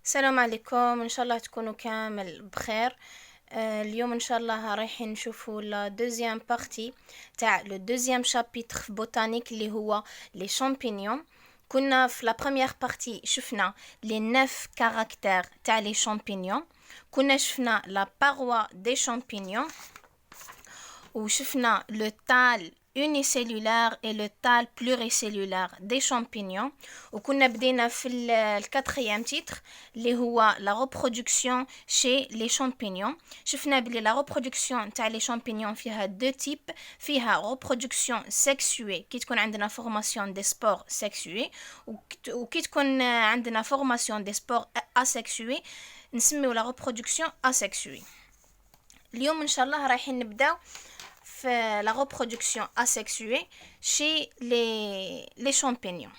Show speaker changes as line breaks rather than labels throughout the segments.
السلام عليكم، ان شاء الله تكونوا كامل بخير. اليوم ان شاء الله رايحين نشوفوا لا دوزيام بارتي تاع لو دوزيام شابيتر في بوتانيك اللي هو لي شامبينيون. كنا في لا بروميير بارتي شفنا لي 9 كاركتير تاع لي شامبينيون، كنا شفنا لا باروا دي شامبينيون وشفنا لو تال unicellulaire et le tal pluricellulaire des champignons. وكنا بدينا في الكاتريام تيتر اللي هو la reproduction chez les champignons. شفنا بلي la reproduction تاع les champignons فيها deux types، فيها reproduction sexuée كي تكون عندنا formation des spores sexués، وكي تكون عندنا formation des spores asexués نسميو la reproduction asexuée. اليوم ان شاء الله رايحين نبداو la reproduction asexuée chez les champignons.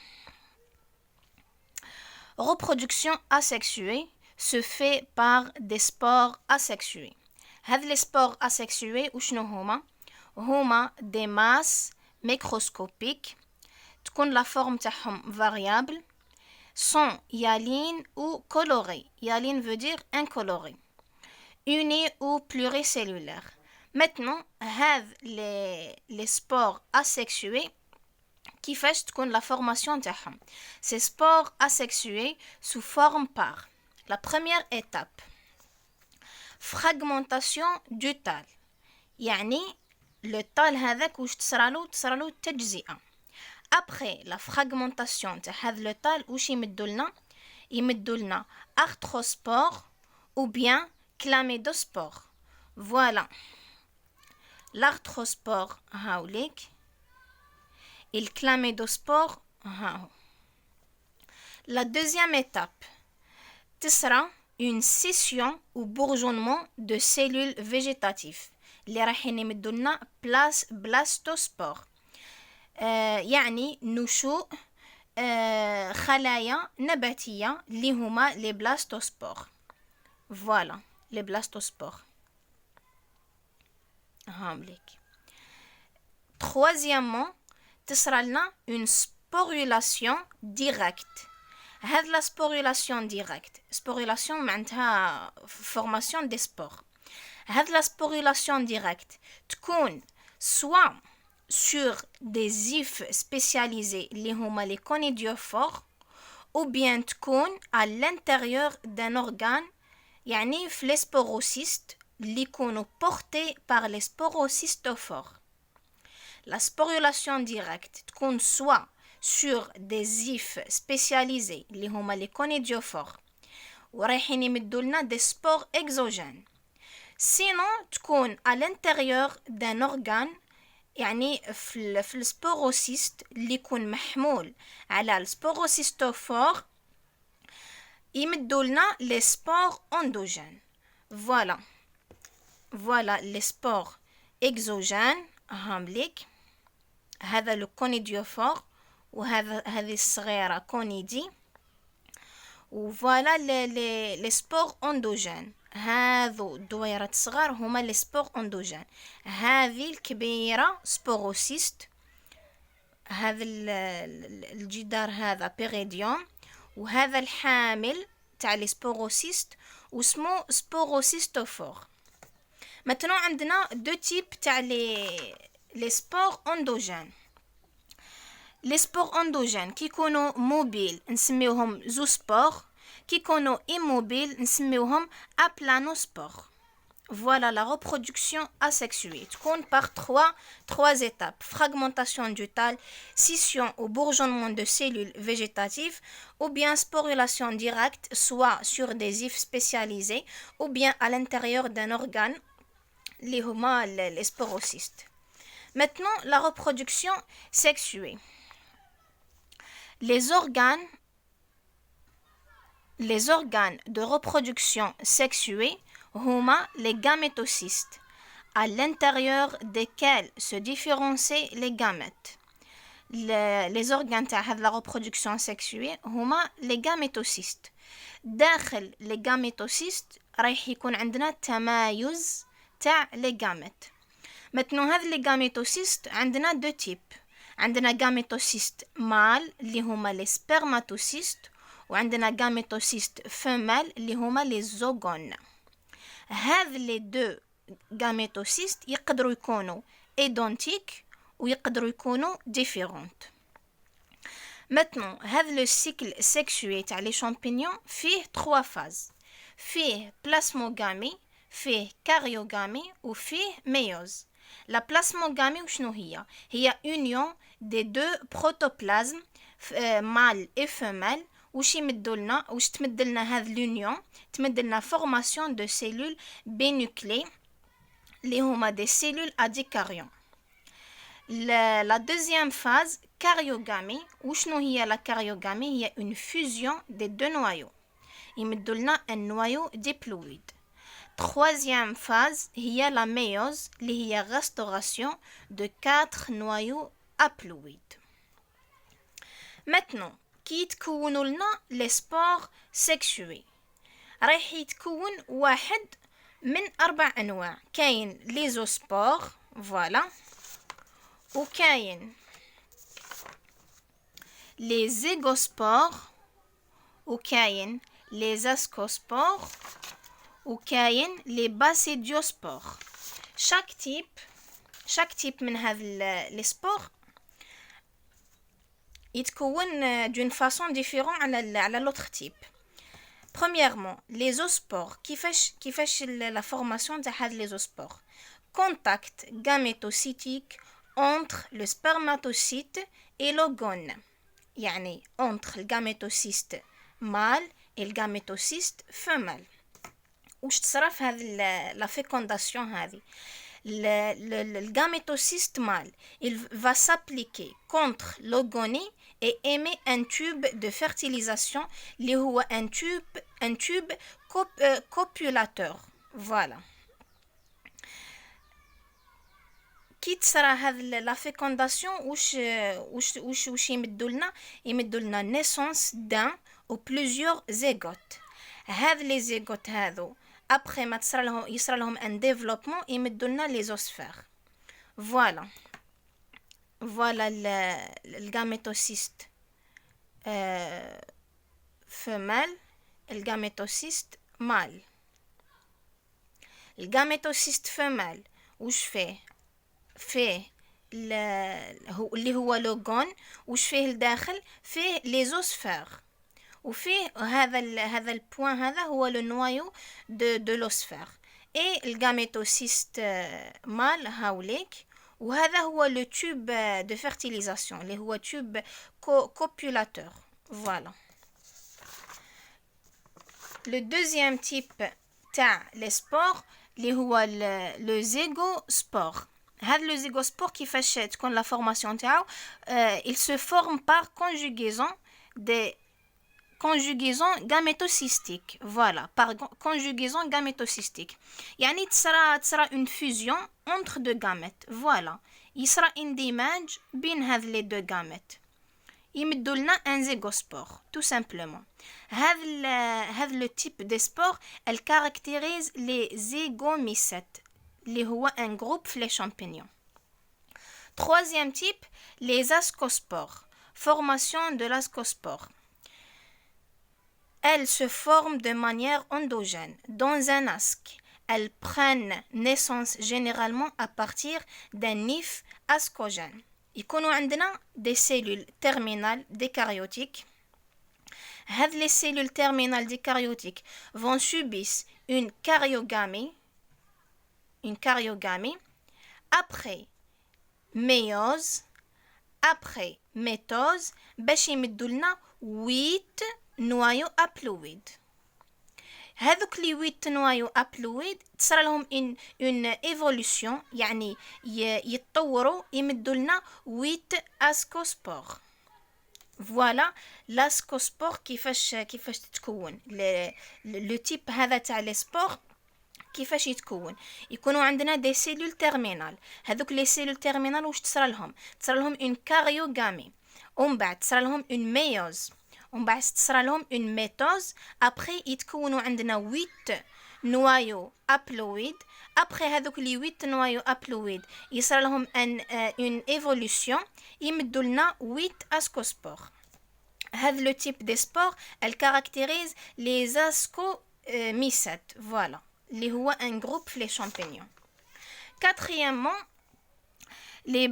Reproduction asexuée se fait par des spores asexués. هذ les spores asexués وشنو هما des masses microscopiques تكون la forme تاعهم variable, sont hyalines ou colorées. Hyaline veut dire incoloré, unis ou pluricellulaires. Maintenant, les spores asexués كيفاش تكون la formation تاعهم. Ces spores asexués se forment par la première étape, fragmentation du tal. يعني le tal هذاك واش تصرالو تجزئة. Après la fragmentation تاع هذا le tal واش يمدولنا arthrospore ou bien chlamydospore. Voilà. L'arthrospore هاوليك et le chlamydospore هاو. La deuxième étape تسرى une scission ou bourgeonnement de cellules végétatives اللي رايحين يمدولنا blastospore. يعني نشوء خلايا نباتية اللي هما les blastospores. Voilà les blastospores. Troisièmement, تصرالنا une sporulation directe. هذه la sporulation directe. Sporulation معناتها formation des spores. هذه la sporulation directe تكون soit sur des ifs spécialisés اللي هما les conidiophores ou bien تكون à l'intérieur d'un organe يعني في les sporocystes اللي يكونوا portés par les sporocystophores. La sporulation directe تكون soit sur des ifs spécialisés اللي هما les conidiophores ورايحين يمدولنا des spores exogènes. Sinon تكون à l'intérieur d'un organe يعني في السبوروسيست اللي يكون محمول على السبوروسيستوفور يمدولنا les spores endogènes. Voilà les spores exogènes هامليك. هذا le conidiophore هذه الصغيرة كونيدي. وفوالا les spores endogènes هذو دويرة صغار هما les spores endogènes. هذه الكبيرة سبوروسيست، هذا الجدار هذا بيريديوم، وهذا الحامل تاع لي سبوروسيست واسمه سبوروسيستوفور. Maintenant عندنا deux types تاع les spores endogènes. Les spores endogènes كي يكونوا موبيل نسميوهم زوسبور، كي يكونوا immobile نسميوهم aplanospores. Voilà la reproduction asexuée تكون par trois étapes: fragmentation du tal, scission ou bourgeonnement de cellules végétatives, ou bien sporulation directe soit sur des ifs spécialisés ou bien à l'intérieur d'un organe اللي هما les sporocystes. Maintenant la reproduction sexuée. Les organes de reproduction sexuée huma les gamétocystes, à l'intérieur desquels se différencient les gamètes. Les organes de la reproduction sexuée huma les gamétocystes. داخل les gamétocystes رايح يكون عندنا تمايز تاع les gamètes. Maintenant هذ les gamétocystes عندنا deux types. عندنا gamétocystes mâles اللي هما les spermatocystes وعندنا gametocyste femelle اللي هما les zogones. هذ les deux gamétocystes يقدروا يكونوا identiques ويقدروا يكونوا différentes. Maintenant, هذا le cycle sexué تاع les champignons فيه 3 phases. فيه plasmogamie, فيه karyogamie وفيه méiose. La plasmogamie وشنو هي؟ هي union des deux protoplasmes mâle et femelle. وش يمدلنا وش تمدلنا هذا l'union تمدلنا formation de cellules bénuclées اللي هما des cellules à dikaryon. La deuxième phase karyogamie وشنو هي la karyogamie هي une fusion des deux noyaux يمدلنا un noyau diploïde. Troisième phase هي la méiose اللي هي restauration de 4 noyaux haploïdes. Maintenant كي يتكونوا لنا لي سبور سيكشوي رايح يتكون واحد من 4 انواع. كاين لي زوسبور فوالا وكاين لي زيغوسبور وكاين لي زاسكوسبور وكاين لي باسيديوسبور. chaque type من هذا لي سبور يتكون d'une façon différente على l'autre type. Premièrement, les zoospores. كيفاش la formation تاع هاد les zoospores. Contact gamétocytique entre le spermatocyte et l'ogone. يعني entre le gamétocyste mâle et le gamétocyste femelle. وش تصرى في هذه la fécondation هذه. Le gamétocyste mâle, il va s'appliquer contre l'ogonie et émet un tube de fertilisation, اللي هو un tube copulateur. Voilà. كي تصرى هذه la fécondation وش يمدولنا naissance d'un ou plusieurs zygotes. هذ les zygotes هذو après ما يصرى لهم un développement يمدولنا les osphères. Voilà le gamétocyste femelle et le gamétocyste mâle. Le gamétocyste femelle وش فيه اللي هو l'ogone وش فيه الداخل فيه les osphères وفيه هذا البوان هذا هو le noyau de l'osphère. et le gamétocyste mâle هاوليك وهذا هو le tube de fertilisation اللي هو tube copulateur. Voilà. Le deuxième type تاع les spores اللي هو le zygospore. هذا le zygospore كيفاش تكون la formation تاعو il se forme par conjugaison gamétocystique. Voilà, par conjugaison gamétocystique. يعني تصرى une fusion entre deux gamètes. Voilà. يصرى اندماج بين هذ les deux gamètes. يمدولنا un zygospore, tout simplement. هذا le type de spore, elle caractérise les zygomycètes, اللي هو un groupe في les champignons. Troisième type, les ascospores. Formation de l'ascospore. Elles se forment de manière endogène dans un asque. Elles prennent naissance généralement à partir d'un nif ascogène. يكونوا عندنا des cellules terminales décaryotiques. Les cellules terminales décaryotiques vont subir une karyogamie. Après méiose, après métose, باش يمدولنا 8 noyaux haploïdes. هذوك لي 8 noyaux haploïdes تصرى لهم une évolution يعني يتطوروا يمدولنا 8 ascospores. Voilà l'ascospore كيفاش تتكون. le type هذا تاع لي سبور كيفاش يكونوا عندنا دي سيلول تيرمينال. هذوك لي سيلول تيرمينال واش تصرى لهم une karyogamie ومن بعد تصرى لهم une méiose ومن بعد تصرى لهم une métose. après يتكونوا عندنا 8 noyaux haploïdes. après هذوك لي 8 noyaux haploïdes يصرى لهم une évolution يمدوا لنا 8 ascospores. هذا le type de sport elle caractérise les ascomycètes voilà اللي هو un groupe les champignons. Quatrièmement, les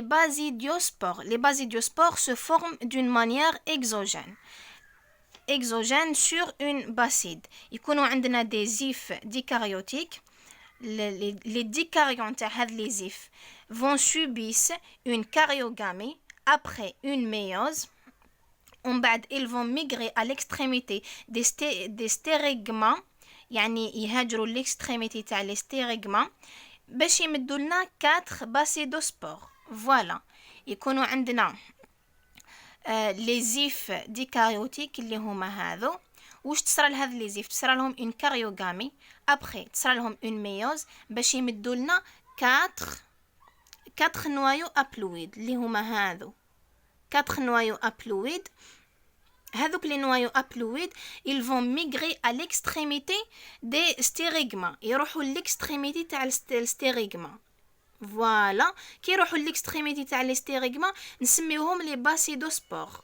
basidiospores. Les basidiospores se forment d'une manière exogène sur une bacide. يكونوا عندنا des zifs dikaryotiques. Les dicaryons les zifs vont subir une karyogamie après une méiose. Ils vont migrer à l'extrémité des stérigmas. يعني يهاجروا l'extrémité تاع les stérigmas باش يمدوا لنا 4 basidiospores. voilà يكونوا عندنا les zifs dikaryotiques اللي هما هذو. واش تصرى لهذ لي زيف؟ تصرى لهم une karyogamie après تصرى لهم une méiose باش يمدوا لنا 4 نوايو haploïdes اللي هما هذو 4 نوايو haploïdes. هذوك les noyaux haploïdes ils vont migrer à l'extrémité des stérigmas. يروحوا l'extrémité تاع الستيريغما. voilà كي يروحوا l'extrémité تاع الستيريغما نسميوهم les basidiospores.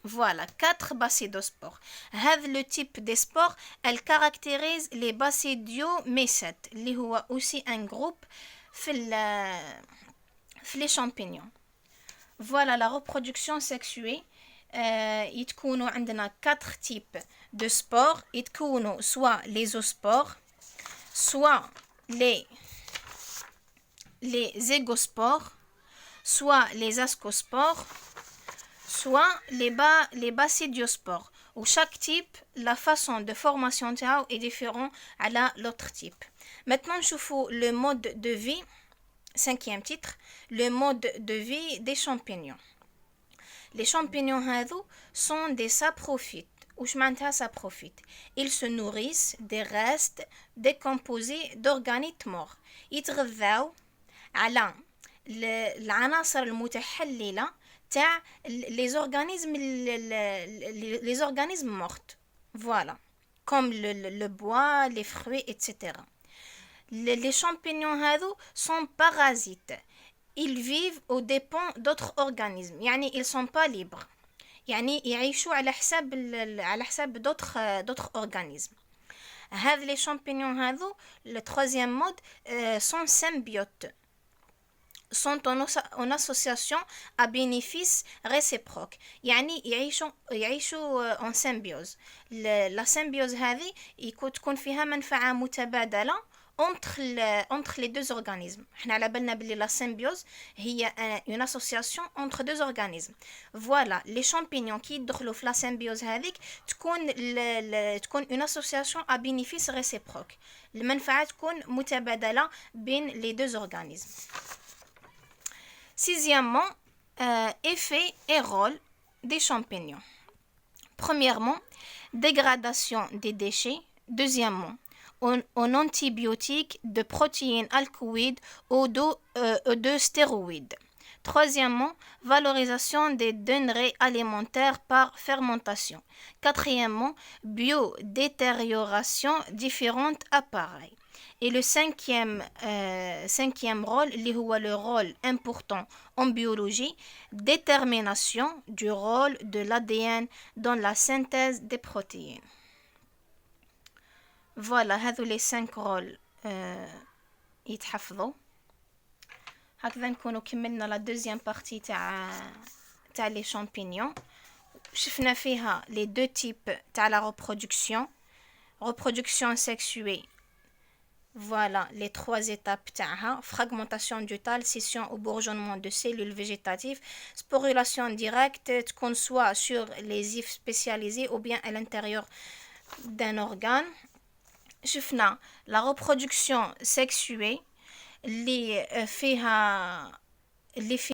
voilà 4 basidiospores. هذا le type de sport elle caractérise les basidiomycètes اللي هو aussi un groupe في les champignons. voilà la reproduction sexuée. يتكونوا عندنا 4 types de spores. يتكونوا soit les zoospores, soit les zygospores, soit les ascospores, soit les basidiospores. Ou chaque type, la façon de formation تاعو est différent à l'autre type. Maintenant, نشوفوا le mode de vie. 5e titre, le mode de vie des champignons. Les champignons هذو sont des saprophytes. وش معناتها saprophytes؟ Ils se nourrissent des restes décomposés d'organites morts. يتغذاو على العناصر المتحللة تاع les organismes morts. voilà comme le bois, les fruits, etc. Les champignons هذو sont parasites. Ils vivent aux dépens d'autres organismes. يعني ils sont pas libres. يعني يعيشوا على حساب d'autres organismes. هذ les champignons هذو le 3e mode sont symbiotes. sont en association à bénéfice réciproque. يعني يعيشوا en symbiose. la symbiose هذه تكون فيها منفعة متبادلة entre les deux organismes. احنا على بالنا بلي la symbiose هي une association entre deux organismes. voilà les champignons qui يدخلوا في la symbiose هذيك تكون une association à bénéfice réciproque. المنفعة تكون متبادلة بين les deux organismes. 6e effet et rôle des champignons. Premièrement, dégradation des déchets. Deuxièmement, en antibiotiques de protéines alcaloïdes ou de stéroïdes. Troisièmement, valorisation des denrées alimentaires par fermentation. Quatrièmement, biodétérioration différents appareils. Et le 5e rôle, le rôle important en biologie, détermination du rôle de l'ADN dans la synthèse des protéines. Voilà, هذو les 5 rôles يتحفظوا. هكذا نكونوا كملنا la deuxième partie تاع les champignons. شفنا فيها les 2 types تاع la reproduction sexuée. Voilà les 3 étapes تاعها: fragmentation du tal, scission ou bourgeonnement de cellules végétatives, sporulation directe, تكون soit sur les zifs spécialisés ou bien à l'intérieur d'un organe. شفنا la reproduction sexuée اللي فيها